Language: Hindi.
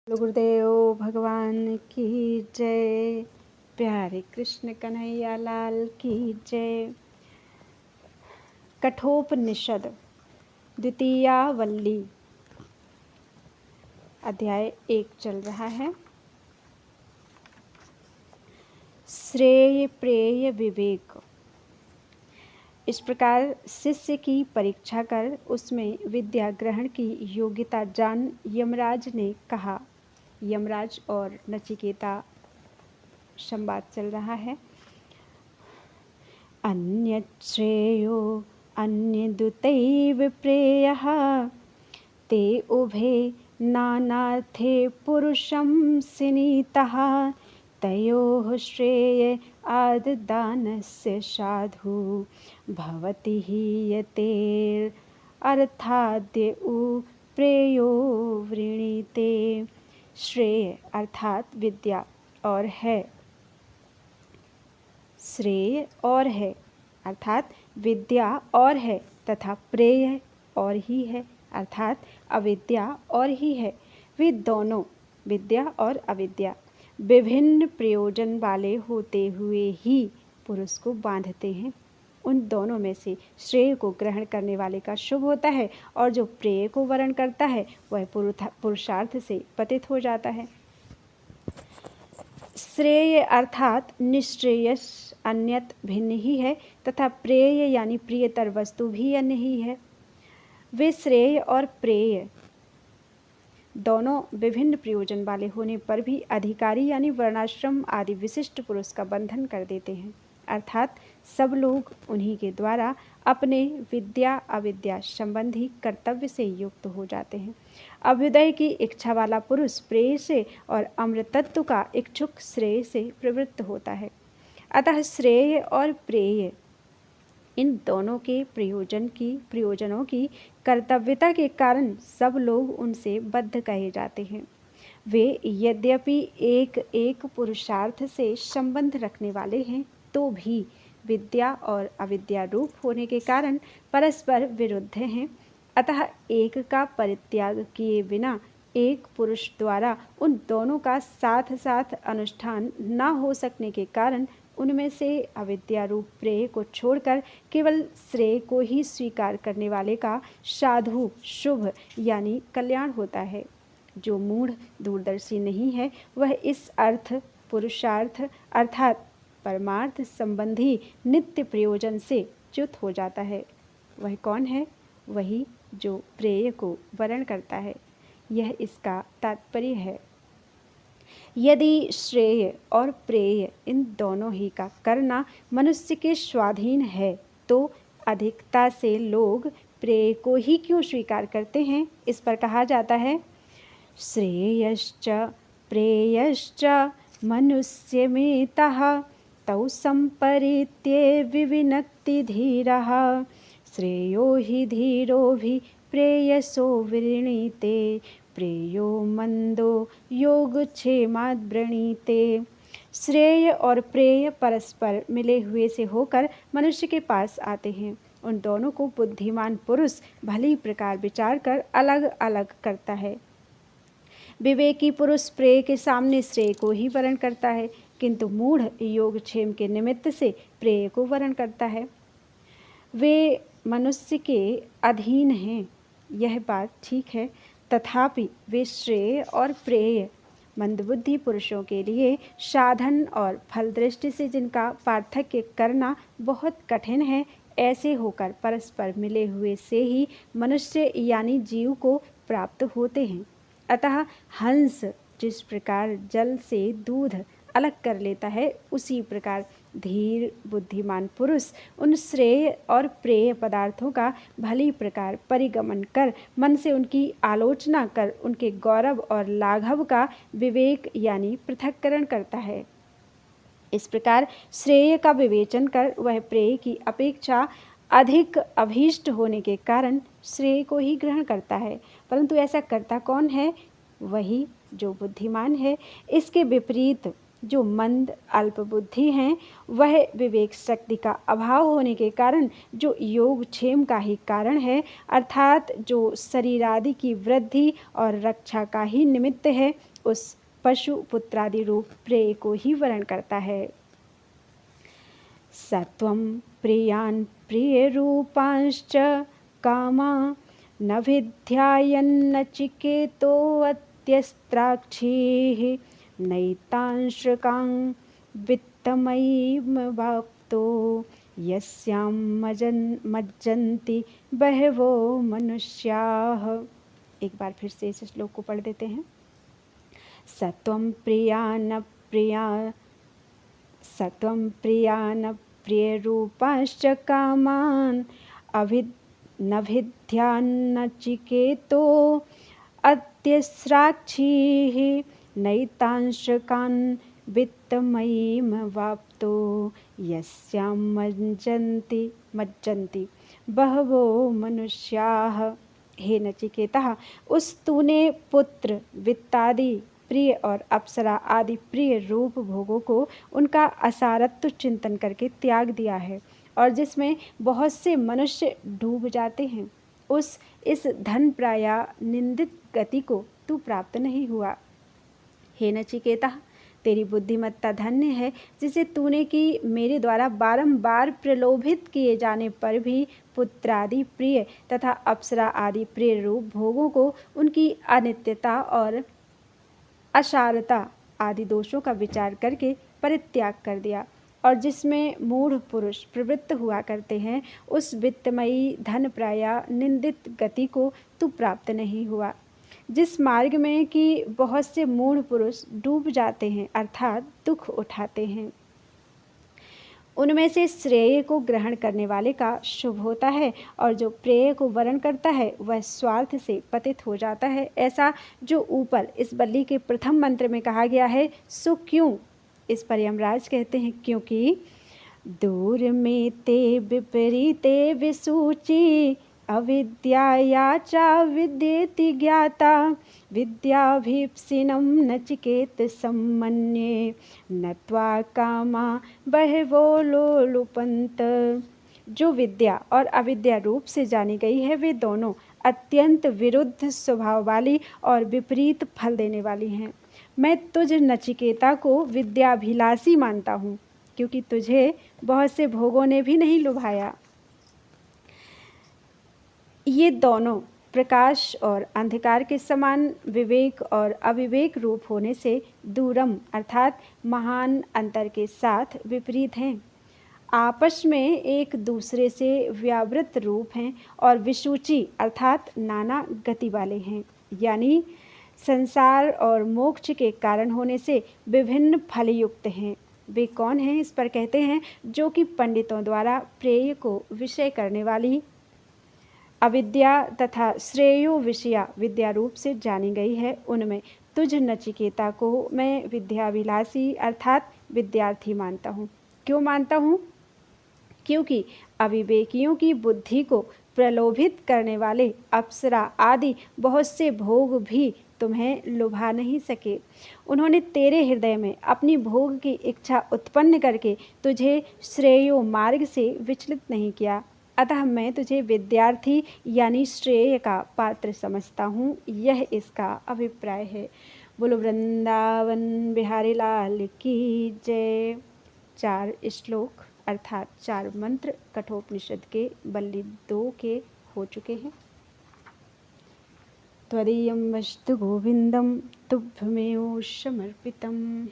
गुरुदेव भगवान की जय। प्यारे कृष्ण कन्हैया लाल की जय। कठोपनिषद द्वितीया वल्ली अध्याय 1 चल रहा है। श्रेय प्रेय विवेक। इस प्रकार शिष्य की परीक्षा कर उसमें विद्या ग्रहण की योग्यता जान यमराज ने कहा। यमराज और नचिकेता संवाद चल रहा है। अन्य श्रेयो अन्यदुतैव प्रेयः ते उभे नानार्थे पुरुषं सिनीतः तयोः श्रेय आददानस्य साधु भवति हीयते अर्थाद्य प्रेयो वृणीते। श्रेय अर्थात विद्या और है, श्रेय और है अर्थात विद्या और है तथा प्रेय और ही है अर्थात अविद्या और ही है। वे दोनों विद्या और अविद्या विभिन्न प्रयोजन वाले होते हुए ही पुरुष को बांधते हैं। उन दोनों में से श्रेय को ग्रहण करने वाले का शुभ होता है और जो प्रेय को वरण करता है वह पुरुषार्थ से पतित हो जाता है। श्रेय अर्थात निश्रेयस अन्यत भिन्न ही है तथा प्रेय यानी प्रियतर वस्तु भी अन्य ही है। वे श्रेय और प्रेय दोनों विभिन्न प्रयोजन वाले होने पर भी अधिकारी यानी वर्णाश्रम आदि विशिष्ट पुरुष का बंधन कर देते हैं, अर्थात सब लोग उन्हीं के द्वारा अपने विद्या अविद्या संबंधी कर्तव्य से युक्त हो जाते हैं। अभ्युदय की इच्छा वाला पुरुष प्रेय से और अमृतत्व का इच्छुक श्रेय से प्रवृत्त होता है। अतः श्रेय और प्रेय इन दोनों के प्रयोजनों की कर्तव्यता के कारण सब लोग उनसे बद्ध कहे जाते हैं। वे यद्यपि एक एक पुरुषार्थ से संबंध रखने वाले हैं तो भी विद्या और अविद्या रूप होने के कारण परस्पर विरुद्ध हैं। अतः एक का परित्याग किए बिना एक पुरुष द्वारा उन दोनों का साथ साथ अनुष्ठान न हो सकने के कारण उनमें से अविद्या रूप प्रेय को छोड़कर केवल श्रेय को ही स्वीकार करने वाले का साधु शुभ यानी कल्याण होता है। जो मूढ़ दूरदर्शी नहीं है वह इस अर्थ पुरुषार्थ अर्थात परमार्थ संबंधी नित्य प्रयोजन से च्युत हो जाता है। वह कौन है? वही जो प्रेय को वरण करता है। यह इसका तात्पर्य है। यदि श्रेय और प्रेय इन दोनों ही का करना मनुष्य के स्वाधीन है तो अधिकता से लोग प्रेय को ही क्यों स्वीकार करते हैं? इस पर कहा जाता है, श्रेयश्च प्रेयश्च मनुष्यमेतः तौ संपरीत्ये विविनक्ति धीरः श्रेयो हि धीरोभि प्रेयसो वृणीते प्रेयो मंदो योगक्षेमाद् वृणीते। श्रेय और प्रेय परस्पर मिले हुए से होकर मनुष्य के पास आते हैं। उन दोनों को बुद्धिमान पुरुष भली प्रकार विचार कर अलग अलग करता है। विवेकी पुरुष प्रेय के सामने श्रेय को ही वरण करता है, किंतु मूढ़ योगक्षेम के निमित्त से प्रेय को वरण करता है। वे मनुष्य के अधीन हैं, यह बात ठीक है, तथापि वे श्रेय और प्रेय मंदबुद्धि पुरुषों के लिए साधन और फल दृष्टि से जिनका पार्थक्य करना बहुत कठिन है, ऐसे होकर परस्पर मिले हुए से ही मनुष्य यानी जीव को प्राप्त होते हैं। अतः हंस जिस प्रकार जल से दूध अलग कर लेता है, उसी प्रकार धीर बुद्धिमान पुरुष उन श्रेय और प्रेय पदार्थों का भली प्रकार परिगमन कर मन से उनकी आलोचना कर उनके गौरव और लाघव का विवेक यानी पृथक्करण करता है। इस प्रकार श्रेय का विवेचन कर वह प्रेय की अपेक्षा अधिक अभीष्ट होने के कारण श्रेय को ही ग्रहण करता है। परंतु ऐसा करता कौन है? वही जो बुद्धिमान है। इसके विपरीत जो मंद अल्प बुद्धि हैं वह विवेक शक्ति का अभाव होने के कारण जो योगक्षेम का ही कारण है अर्थात जो शरीर आदि की वृद्धि और रक्षा का ही निमित्त है, उस पशु पुत्रादि रूप प्रेय को ही वर्ण करता है। सत्वं प्रियान् प्रियरूपांश्च कामा न विद्यायन्नचिकेतोऽत्यस्त्राक्षीः नैतांश्रकां वित्तमयीमवाप्तो यस्यां मज्जन्ति बहवो मनुष्याः। एक बार फिर से इस श्लोक को पढ़ देते हैं। सत्वं प्रियान् प्रियरूपांश्च कामान् न विद्यान्नचिकेतो अत्यस्राक्षीः नैतांश्रकान् वित्तमयीमवाप्तो यस्यां मज्जन्ति बहवो मनुष्याः। हे नचिकेता, उस तूने पुत्र, वित्तादि प्रिय और अप्सरा आदि प्रिय रूप भोगों को उनका असारत्व चिंतन करके त्याग दिया है और जिसमें बहुत से मनुष्य डूब जाते हैं, इस धन प्राया निंदित गति को तू प्राप्त नहीं हुआ। हे नचिकेता, तेरी बुद्धिमत्ता धन्य है जिसे तूने कि मेरे द्वारा बारंबार प्रलोभित किए जाने पर भी पुत्रादि प्रिय तथा अप्सरा आदि प्रिय रूप भोगों को उनकी अनित्यता और असारता आदि दोषों का विचार करके परित्याग कर दिया और जिसमें मूढ़ पुरुष प्रवृत्त हुआ करते हैं, उस वित्तमयी धन प्राया निंदित गति को तू प्राप्त नहीं हुआ। जिस मार्ग में कि बहुत से मूढ़ पुरुष डूब जाते हैं अर्थात दुख उठाते हैं, उनमें से श्रेय को ग्रहण करने वाले का शुभ होता है और जो प्रेय को वर्ण करता है वह स्वार्थ से पतित हो जाता है। ऐसा जो ऊपर इस बल्ली के प्रथम मंत्र में कहा गया है, सो क्यों? इस पर यमराज कहते हैं, क्योंकि दूर में ते विपरीते विसूची अविद्याया चा विद्येति ज्ञाता विद्याभीप्सिनं नचिकेत सम्मन्ये नत्वा कामा बहवो लोलुपन्त। जो विद्या और अविद्या रूप से जानी गई है, वे दोनों अत्यंत विरुद्ध स्वभाव वाली और विपरीत फल देने वाली हैं। मैं तुझ नचिकेता को विद्याभिलाषी मानता हूँ, क्योंकि तुझे बहुत से भोगों ने भी नहीं लुभाया। ये दोनों प्रकाश और अंधकार के समान विवेक और अविवेक रूप होने से दूरम अर्थात महान अंतर के साथ विपरीत हैं। आपस में एक दूसरे से व्यावृत रूप हैं और विसूची अर्थात नाना गति वाले हैं, यानी संसार और मोक्ष के कारण होने से विभिन्न फलयुक्त हैं। वे कौन हैं? इस पर कहते हैं, जो कि पंडितों द्वारा प्रेय को विषय करने वाली अविद्या तथा श्रेयो विषया विद्या रूप से जानी गई है, उनमें तुझ नचिकेता को मैं विद्याभिलाषी अर्थात विद्यार्थी मानता हूँ। क्यों मानता हूँ? क्योंकि अविवेकियों की बुद्धि को प्रलोभित करने वाले अप्सरा आदि बहुत से भोग भी तुम्हें लुभा नहीं सके। उन्होंने तेरे हृदय में अपनी भोग की इच्छा उत्पन्न करके तुझे श्रेयो मार्ग से विचलित नहीं किया। अतः मैं तुझे विद्यार्थी यानी श्रेय का पात्र समझता हूँ। यह इसका अभिप्राय है। बोलो वृंदावन बिहारी लाल की जय। 4 श्लोक अर्थात 4 मंत्र कठोपनिषद के बल्ली 2 के हो चुके हैं। त्वदीयं वस्तु गोविंदम तुभ्यमेव समर्पितम्।